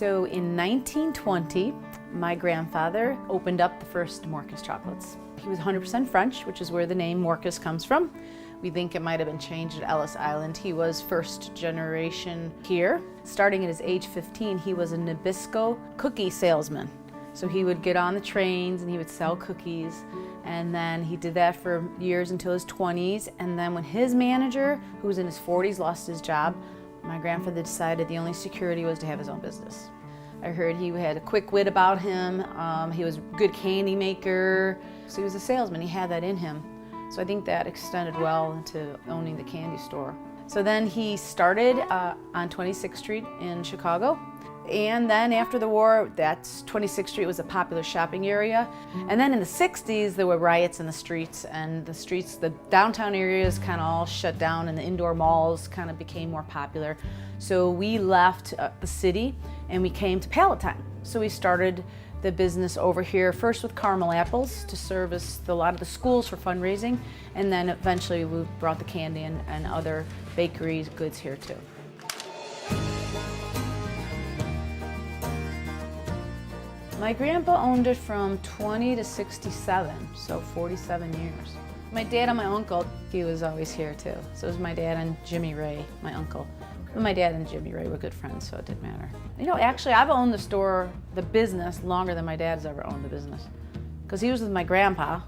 So in 1920, my grandfather opened up the first Morkes chocolates. He was 100% French, which is where the name Morkes comes from. We think it might have been changed at Ellis Island. He was first generation here. Starting at his age 15, he was a Nabisco cookie salesman. So he would get on the trains and he would sell cookies. And then he did that for years until his 20s. And then when his manager, who was in his 40s, lost his job, my grandfather decided the only security was to have his own business. I heard he had a quick wit about him. He was a good candy maker. So he was a salesman. He had that in him. So I think that extended well into owning the candy store. So then he started on 26th Street in Chicago. And then after the war, that's 26th Street was a popular shopping area. And then in the 60s, there were riots in the streets, and the downtown areas kind of all shut down, and the indoor malls kind of became more popular. So we left the city and we came to Palatine. So we started the business over here, first with caramel apples to service a lot of the schools for fundraising, and then eventually we brought the candy and other bakery goods here too. My grandpa owned it from 20 to 67, so 47 years. My dad and my uncle, he was always here too. So it was my dad and Jimmy Ray, my uncle. But my dad and Jimmy Ray were good friends, so it didn't matter. You know, actually, I've owned the store, the business, longer than my dad's ever owned the business. Because he was with my grandpa,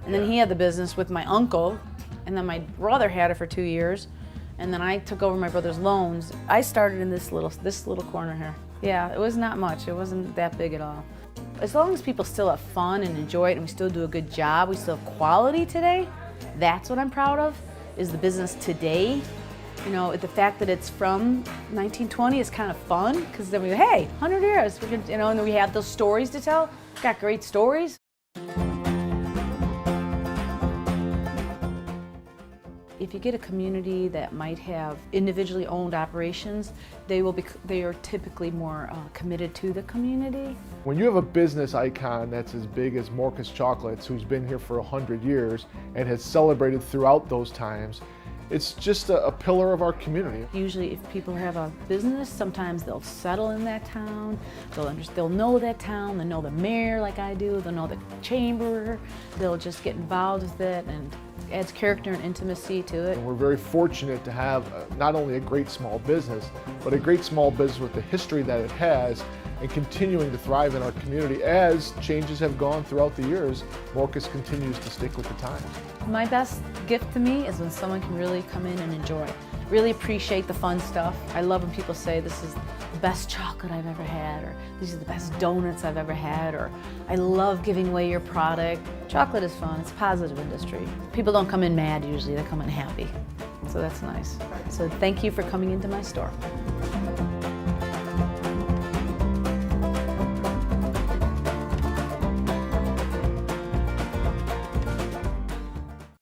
and then he had the business with my uncle, and then my brother had it for 2 years, and then I took over my brother's loans. I started in this little corner here. Yeah, it was not much. It wasn't that big at all. As long as people still have fun and enjoy it, and we still do a good job, we still have quality today, that's what I'm proud of, is the business today. You know, the fact that it's from 1920 is kind of fun, because then we go, hey, 100 years, we could, you know, and then we have those stories to tell. We've got great stories. If you get a community that might have individually owned operations, they are typically more committed to the community. When you have a business icon that's as big as Morkes Chocolates, who's been here for 100 years and has celebrated throughout those times, it's just a pillar of our community. Usually if people have a business, sometimes they'll settle in that town, they'll know that town, they'll know the mayor like I do, they'll know the chamber, they'll just get involved with it, and it adds character and intimacy to it. And we're very fortunate to have not only a great small business, but a great small business with the history that it has, and continuing to thrive in our community as changes have gone throughout the years. Morkes continues to stick with the times. My best gift to me is when someone can really come in and enjoy. Really appreciate the fun stuff. I love when people say this is the best chocolate I've ever had, or these are the best donuts I've ever had, or I love giving away your product. Chocolate is fun, it's a positive industry. People don't come in mad usually, they come in happy. So that's nice. So thank you for coming into my store.